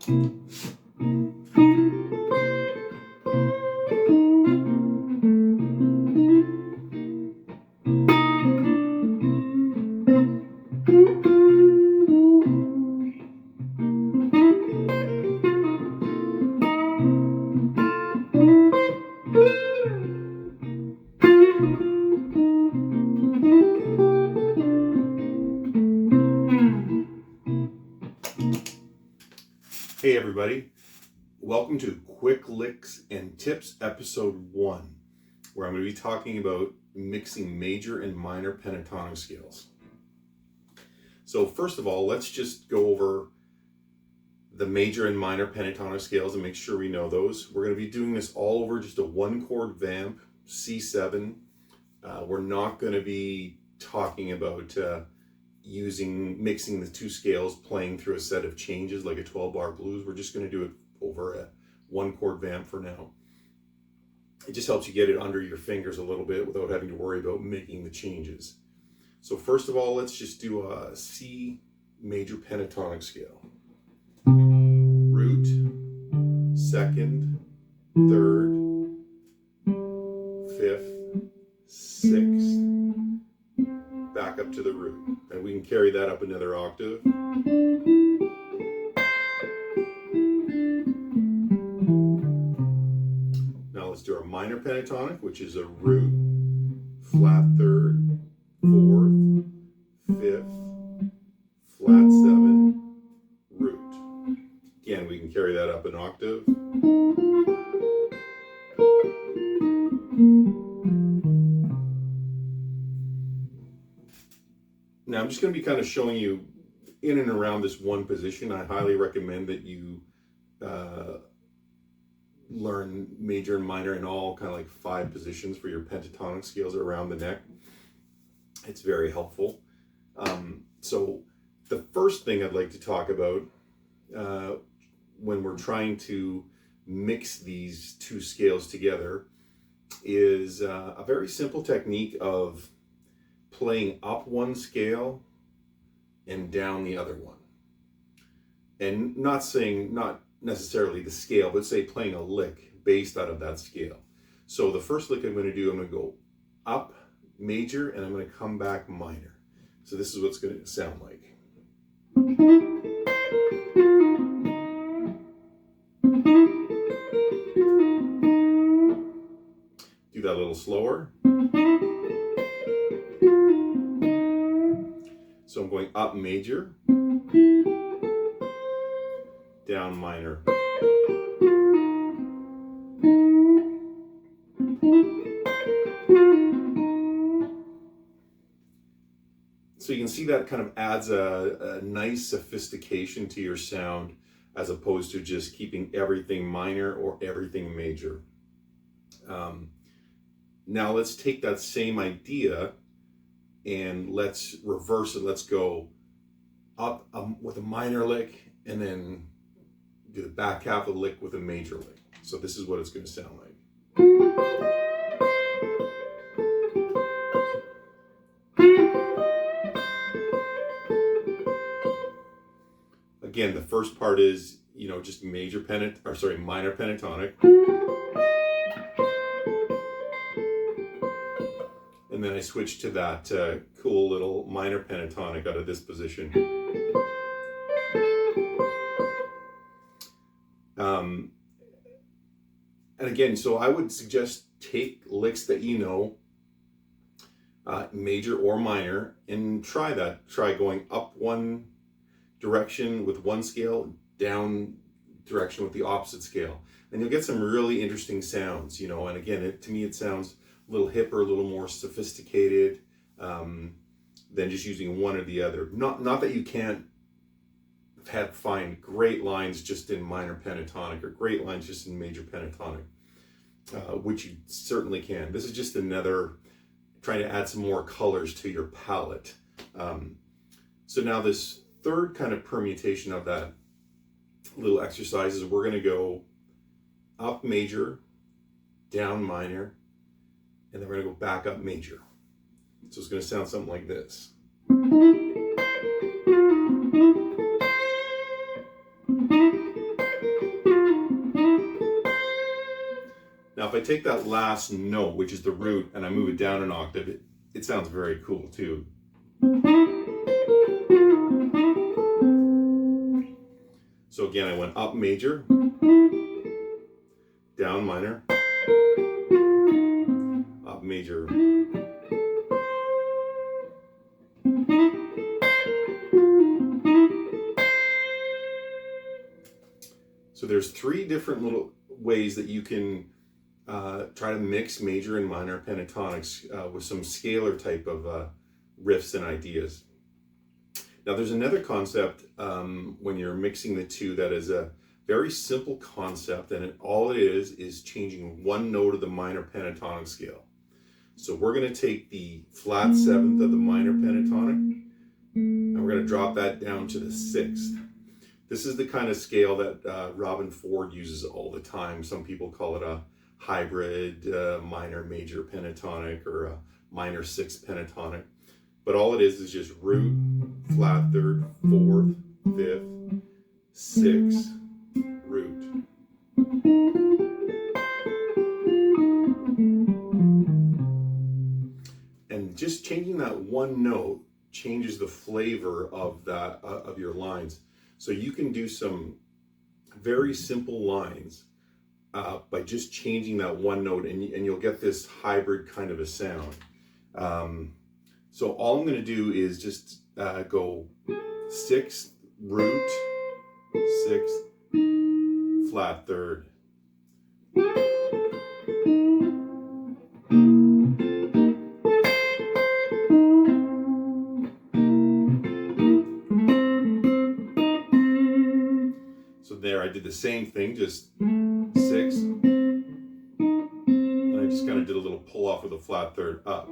Hey everybody, welcome to Quick Licks and Tips episode 1, where I'm going to be talking about mixing major and minor pentatonic scales. So first of all, let's just go over the major and minor pentatonic scales and make sure we know those. We're going to be doing this all over just a 1-chord vamp, C7. We're not going to be talking about mixing the two scales, playing through a set of changes like a 12-bar blues. We're just going to do it over a 1-chord vamp for now. It just helps you get it under your fingers a little bit without having to worry about making the changes. So first of all, let's just do a C major pentatonic scale. Root, second, third, fifth, sixth, back up to the root, and we can carry that up another octave. Now let's do our minor pentatonic, which is a root, flat third, fourth, fifth, flat 7, root. Again, we can carry that up an octave. Now I'm just going to be kind of showing you in and around this one position. I highly recommend that you learn major and minor in all kind of like 5 positions for your pentatonic scales around the neck. It's very helpful. So the first thing I'd like to talk about when we're trying to mix these two scales together is a very simple technique of playing up one scale and down the other one. And not necessarily the scale, but say playing a lick based out of that scale. So the first lick I'm going to do, I'm going to go up major and I'm going to come back minor. So this is what's going to sound like. Do that a little slower. So I'm going up major, down minor. So you can see that kind of adds a nice sophistication to your sound as opposed to just keeping everything minor or everything major. Now let's take that same idea and let's reverse it. Let's go up with a minor lick and then do the back half of the lick with a major lick. So this is what it's going to sound like. Again, the first part is, just minor pentatonic. And then I switch to that cool little minor pentatonic out of this position. And again, so I would suggest take licks that major or minor, and try that. Try going up one direction with one scale, down direction with the opposite scale. And you'll get some really interesting sounds, and again, to me it sounds a little hipper, a little more sophisticated than just using one or the other. Not that you can't find great lines just in minor pentatonic or great lines just in major pentatonic, which you certainly can. This is just another trying to add some more colors to your palette. So now this third kind of permutation of that little exercise is we're going to go up major, down minor, and then we're going to go back up major. So it's going to sound something like this. Now, if I take that last note, which is the root, and I move it down an octave, it sounds very cool too. So again, I went up major, down minor, up major. So there's 3 different little ways that you can try to mix major and minor pentatonics with some scalar type of riffs and ideas. Now there's another concept when you're mixing the two that is a very simple concept, and all it is changing one note of the minor pentatonic scale. So we're going to take the flat 7th of the minor pentatonic and we're going to drop that down to the 6th. This is the kind of scale that Robin Ford uses all the time. Some people call it a hybrid minor major pentatonic or a minor 6th pentatonic. But all it is just root, flat 3rd, 4th, 5th, 6th, root. And just changing that one note changes the flavor of that of your lines. So you can do some very simple lines by just changing that one note, and you'll get this hybrid kind of a sound. So all I'm going to do is just go 6th, root, 6th, flat 3rd. There I did the same thing, just 6th, and I just kind of did a little pull off with a flat 3rd up.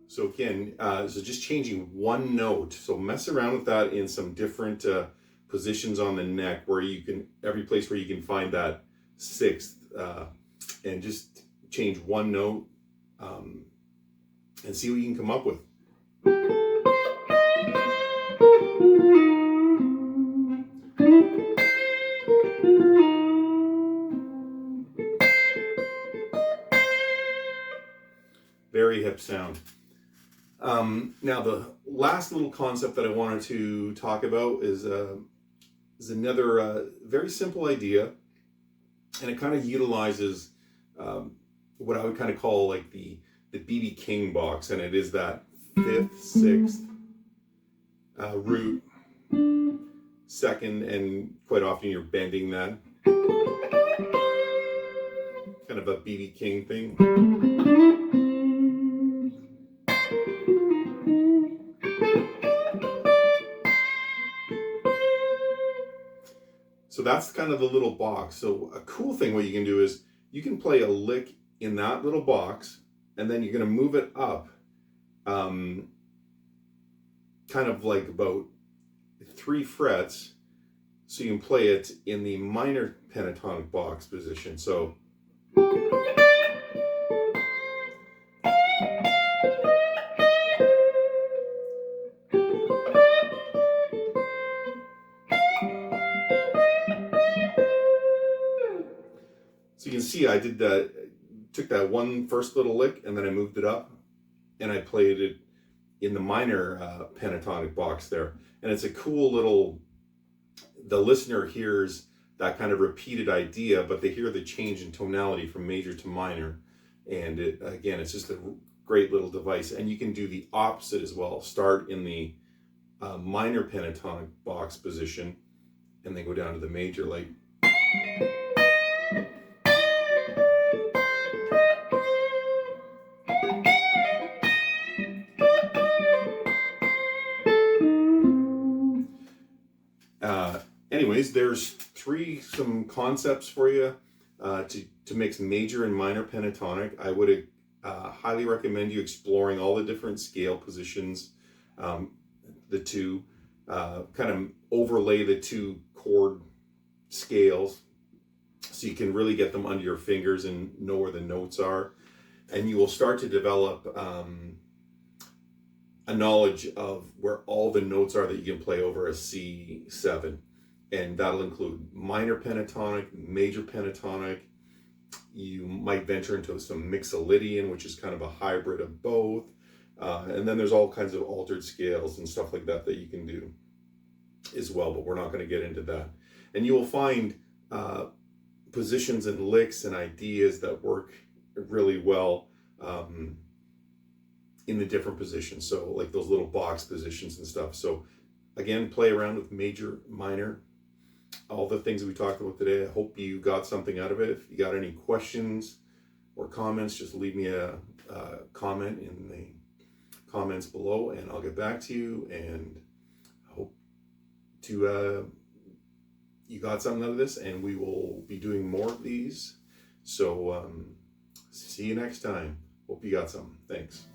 So again, so just changing one note. So mess around with that in some different positions on the neck, where you can, every place where you can find that 6th, and just change one note and see what you can come up with. Very hip sound. Now the last little concept that I wanted to talk about is another very simple idea, and it kind of utilizes what I would kind of call like the B.B. King box, and it is that 5th, 6th root, 2nd, and quite often you're bending that. Kind of a B.B. King thing. So that's kind of the little box. So a cool thing what you can do is you can play a lick in that little box, and then you're going to move it up kind of like about 3 frets, so you can play it in the minor pentatonic box position. So you can see I did that, took that one first little lick, and then I moved it up and I played it in the minor pentatonic box there. And it's a cool little, the listener hears that kind of repeated idea, but they hear the change in tonality from major to minor. And it, again, it's just a great little device. And you can do the opposite as well. Start in the minor pentatonic box position and then go down to the major, like. Anyways, there's some concepts for you to mix major and minor pentatonic. I would highly recommend you exploring all the different scale positions, the two, kind of overlay the 2 chord scales so you can really get them under your fingers and know where the notes are. And you will start to develop a knowledge of where all the notes are that you can play over a C7. And that'll include minor pentatonic, major pentatonic. You might venture into some mixolydian, which is kind of a hybrid of both. And then there's all kinds of altered scales and stuff like that that you can do as well, but we're not going to get into that. And you will find positions and licks and ideas that work really well in the different positions. So like those little box positions and stuff. So again, play around with major, minor, all the things we talked about today. I hope you got something out of it. If you got any questions or comments, just leave me a comment in the comments below and I'll get back to you. And I hope to you got something out of this, and we will be doing more of these. So see you next time. Hope you got something. Thanks.